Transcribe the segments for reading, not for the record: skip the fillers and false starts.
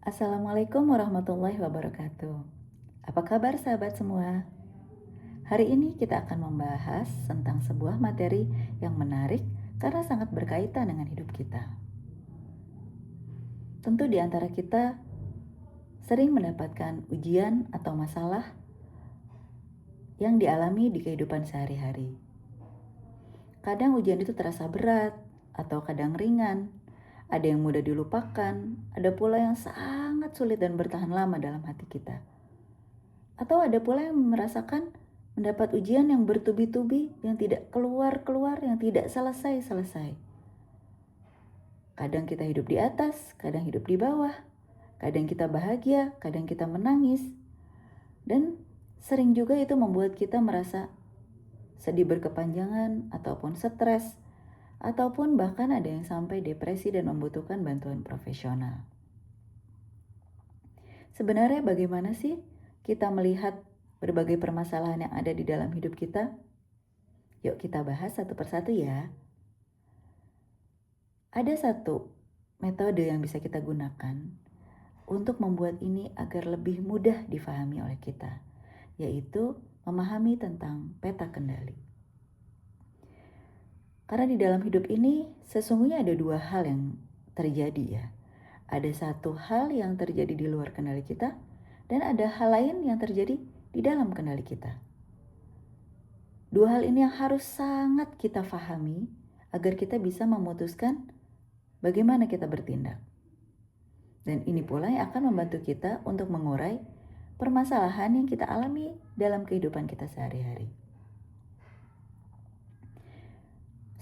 Assalamualaikum warahmatullahi wabarakatuh. Apa kabar sahabat semua? Hari ini kita akan membahas tentang sebuah materi yang menarik karena sangat berkaitan dengan hidup kita. Tentu di antara kita sering mendapatkan ujian atau masalah yang dialami di kehidupan sehari-hari. Kadang ujian itu terasa berat atau kadang ringan. Ada yang mudah dilupakan, ada pula yang sangat sulit dan bertahan lama dalam hati kita. Atau ada pula yang merasakan mendapat ujian yang bertubi-tubi, yang tidak keluar-keluar, yang tidak selesai-selesai. Kadang kita hidup di atas, kadang hidup di bawah. Kadang kita bahagia, kadang kita menangis. Dan sering juga itu membuat kita merasa sedih berkepanjangan ataupun stres, ataupun bahkan ada yang sampai depresi dan membutuhkan bantuan profesional. Sebenarnya bagaimana sih kita melihat berbagai permasalahan yang ada di dalam hidup kita? Yuk kita bahas satu persatu ya. Ada satu metode yang bisa kita gunakan untuk membuat ini agar lebih mudah difahami oleh kita, yaitu memahami tentang peta kendali. Karena di dalam hidup ini sesungguhnya ada dua hal yang terjadi ya. Ada satu hal yang terjadi di luar kendali kita, dan ada hal lain yang terjadi di dalam kendali kita. Dua hal ini yang harus sangat kita fahami agar kita bisa memutuskan bagaimana kita bertindak. Dan ini pula yang akan membantu kita untuk mengurai permasalahan yang kita alami dalam kehidupan kita sehari-hari.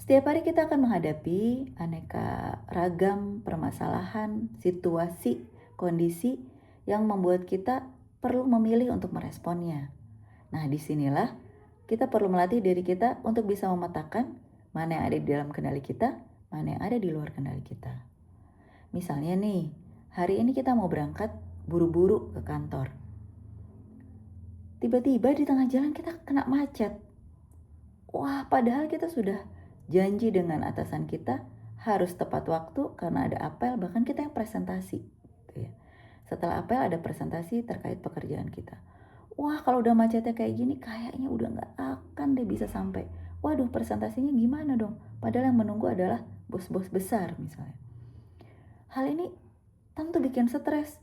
Setiap hari kita akan menghadapi aneka ragam permasalahan, situasi, kondisi yang membuat kita perlu memilih untuk meresponnya. Nah, disinilah kita perlu melatih diri kita untuk bisa memetakan mana yang ada di dalam kendali kita, mana yang ada di luar kendali kita. Misalnya nih, hari ini kita mau berangkat buru-buru ke kantor. Tiba-tiba di tengah jalan kita kena macet. Wah, padahal kita sudah janji dengan atasan kita harus tepat waktu karena ada apel, bahkan kita yang presentasi. Gitu ya. Setelah apel ada presentasi terkait pekerjaan kita. Wah, kalau udah macetnya kayak gini kayaknya udah gak akan deh bisa sampai. Waduh, presentasinya gimana dong? Padahal yang menunggu adalah bos-bos besar misalnya. Hal ini tentu bikin stres.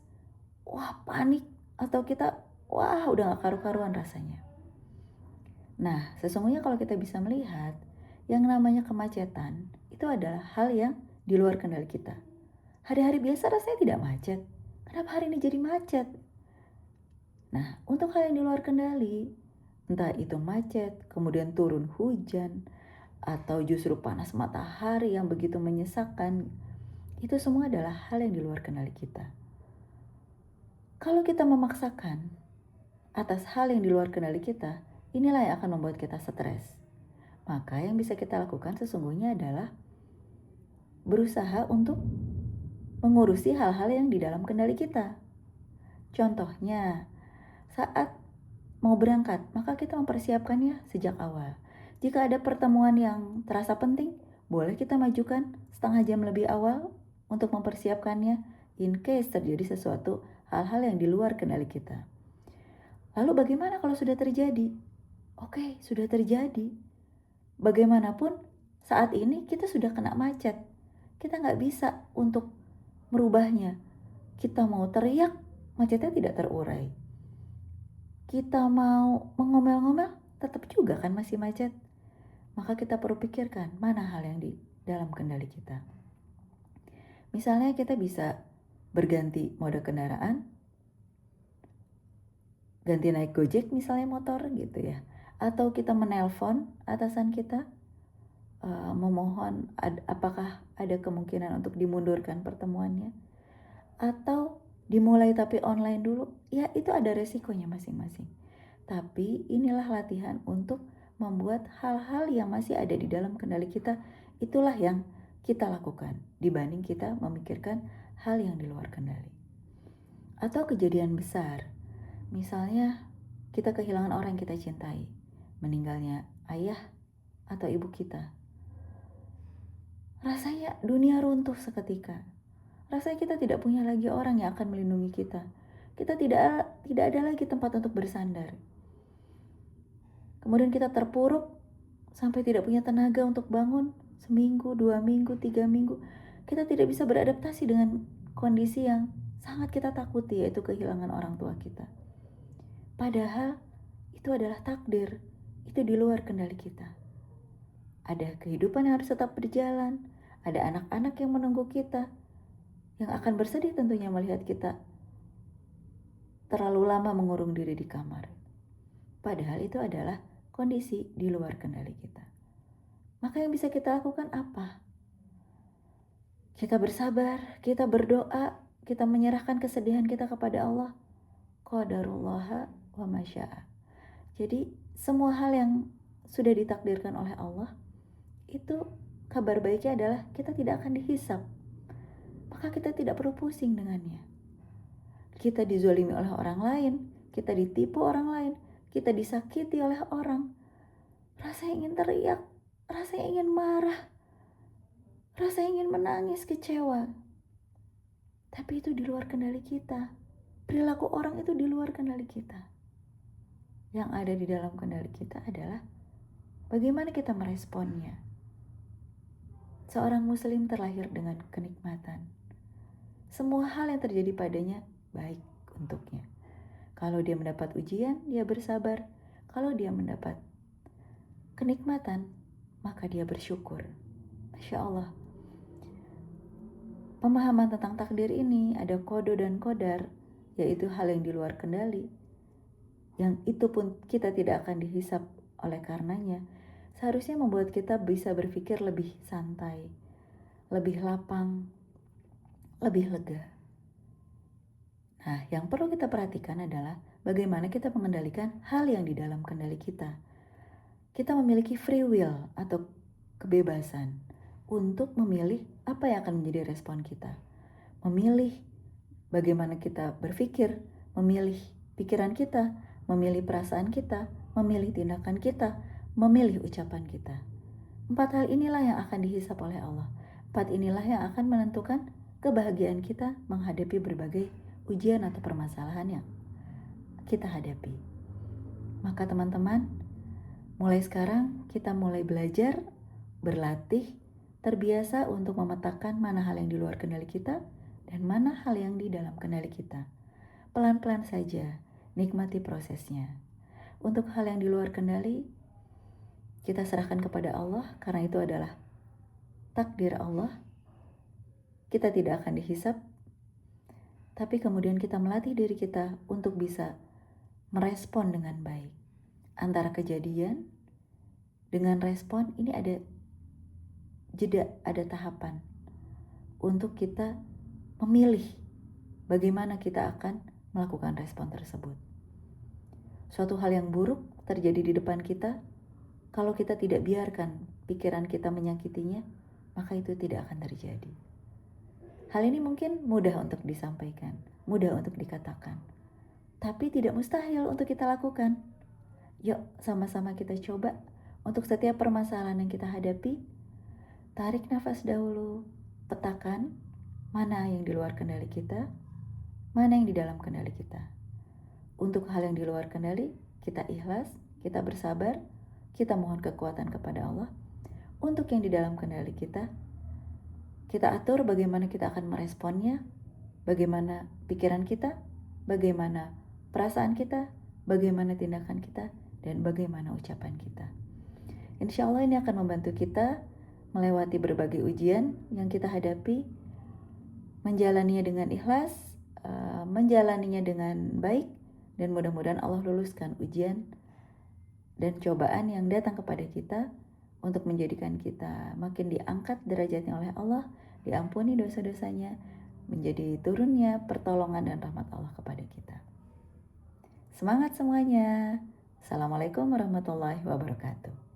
Wah, panik. Atau kita, wah udah gak karu-karuan rasanya. Nah, sesungguhnya kalau kita bisa melihat, yang namanya kemacetan itu adalah hal yang di luar kendali kita. Hari-hari biasa rasanya tidak macet. Kenapa hari ini jadi macet? Nah, untuk hal yang di luar kendali, entah itu macet, kemudian turun hujan, atau justru panas matahari yang begitu menyesakkan, itu semua adalah hal yang di luar kendali kita. Kalau kita memaksakan atas hal yang di luar kendali kita, inilah yang akan membuat kita stres. Maka yang bisa kita lakukan sesungguhnya adalah berusaha untuk mengurusi hal-hal yang di dalam kendali kita. Contohnya, saat mau berangkat, maka kita mempersiapkannya sejak awal. Jika ada pertemuan yang terasa penting, boleh kita majukan setengah jam lebih awal untuk mempersiapkannya in case terjadi sesuatu hal-hal yang di luar kendali kita. Lalu bagaimana kalau sudah terjadi? Oke, sudah terjadi. Bagaimanapun saat ini kita sudah kena macet. Kita nggak bisa untuk merubahnya. Kita mau teriak, macetnya tidak terurai. Kita mau mengomel-ngomel, tetap juga kan masih macet. Maka kita perlu pikirkan mana hal yang di dalam kendali kita. Misalnya kita bisa berganti mode kendaraan, ganti naik Gojek misalnya motor gitu ya. Atau kita menelpon atasan kita, memohon apakah ada kemungkinan untuk dimundurkan pertemuannya. Atau dimulai tapi online dulu, ya itu ada resikonya masing-masing. Tapi inilah latihan untuk membuat hal-hal yang masih ada di dalam kendali kita, itulah yang kita lakukan dibanding kita memikirkan hal yang di luar kendali. Atau kejadian besar, misalnya kita kehilangan orang yang kita cintai, meninggalnya ayah atau ibu kita. Rasanya dunia runtuh seketika. Rasanya kita tidak punya lagi orang yang akan melindungi kita. Kita tidak ada lagi tempat untuk bersandar. Kemudian kita terpuruk sampai tidak punya tenaga untuk bangun seminggu, 2 minggu, 3 minggu. Kita tidak bisa beradaptasi dengan kondisi yang sangat kita takuti, yaitu kehilangan orang tua kita. Padahal itu adalah takdir, itu di luar kendali kita. Ada kehidupan yang harus tetap berjalan, ada anak-anak yang menunggu kita, yang akan bersedih tentunya melihat kita terlalu lama mengurung diri di kamar. Padahal itu adalah kondisi di luar kendali kita. Maka yang bisa kita lakukan apa? Kita bersabar, kita berdoa, kita menyerahkan kesedihan kita kepada Allah. Qadarullah wa masya'a. Jadi semua hal yang sudah ditakdirkan oleh Allah, itu kabar baiknya adalah kita tidak akan dihisap. Maka kita tidak perlu pusing dengannya. Kita dizolimi oleh orang lain, kita ditipu orang lain, kita disakiti oleh orang. Rasanya ingin teriak, rasanya ingin marah, rasanya ingin menangis, kecewa. Tapi itu di luar kendali kita. Perilaku orang itu di luar kendali kita. Yang ada di dalam kendali kita adalah bagaimana kita meresponnya. Seorang muslim terlahir dengan kenikmatan. Semua hal yang terjadi padanya baik untuknya. Kalau dia mendapat ujian, dia bersabar. Kalau dia mendapat kenikmatan, maka dia bersyukur. Masya Allah. Pemahaman tentang takdir ini ada kodo dan kodar, yaitu hal yang di luar kendali. Yang itu pun kita tidak akan dihisap oleh karenanya. Seharusnya membuat kita bisa berpikir lebih santai, lebih lapang, lebih lega. Nah, yang perlu kita perhatikan adalah bagaimana kita mengendalikan hal yang di dalam kendali kita. Kita memiliki free will atau kebebasan untuk memilih apa yang akan menjadi respon kita. Memilih bagaimana kita berpikir, memilih pikiran kita, memilih perasaan kita, memilih tindakan kita, memilih ucapan kita. 4 hal inilah yang akan dihisap oleh Allah. 4 inilah yang akan menentukan kebahagiaan kita menghadapi berbagai ujian atau permasalahan yang kita hadapi. Maka teman-teman, mulai sekarang kita mulai belajar, berlatih, terbiasa untuk memetakan mana hal yang di luar kendali kita dan mana hal yang di dalam kendali kita. Pelan-pelan saja, nikmati prosesnya. Untuk hal yang di luar kendali, kita serahkan kepada Allah karena itu adalah takdir Allah. Kita tidak akan dihisap, tapi kemudian kita melatih diri kita untuk bisa merespon dengan baik. Antara kejadian dengan respon ini ada jeda, ada tahapan untuk kita memilih bagaimana kita akan melakukan respon tersebut. Suatu hal yang buruk terjadi di depan kita, kalau kita tidak biarkan pikiran kita menyakitinya, maka itu tidak akan terjadi. Hal ini mungkin mudah untuk disampaikan, mudah untuk dikatakan, tapi tidak mustahil untuk kita lakukan. Yuk sama-sama kita coba untuk setiap permasalahan yang kita hadapi. Tarik nafas dahulu, petakan mana yang di luar kendali kita, mana yang di dalam kendali kita. Untuk hal yang di luar kendali, kita ikhlas, kita bersabar, kita mohon kekuatan kepada Allah. Untuk yang di dalam kendali kita atur bagaimana kita akan meresponnya, bagaimana pikiran kita, bagaimana perasaan kita, bagaimana tindakan kita, dan bagaimana ucapan kita. Insya Allah ini akan membantu kita melewati berbagai ujian yang kita hadapi, menjalaninya dengan ikhlas, menjalaninya dengan baik, dan mudah-mudahan Allah luluskan ujian dan cobaan yang datang kepada kita untuk menjadikan kita makin diangkat derajatnya oleh Allah, diampuni dosa-dosanya, menjadi turunnya pertolongan dan rahmat Allah kepada kita. Semangat semuanya. Assalamualaikum warahmatullahi wabarakatuh.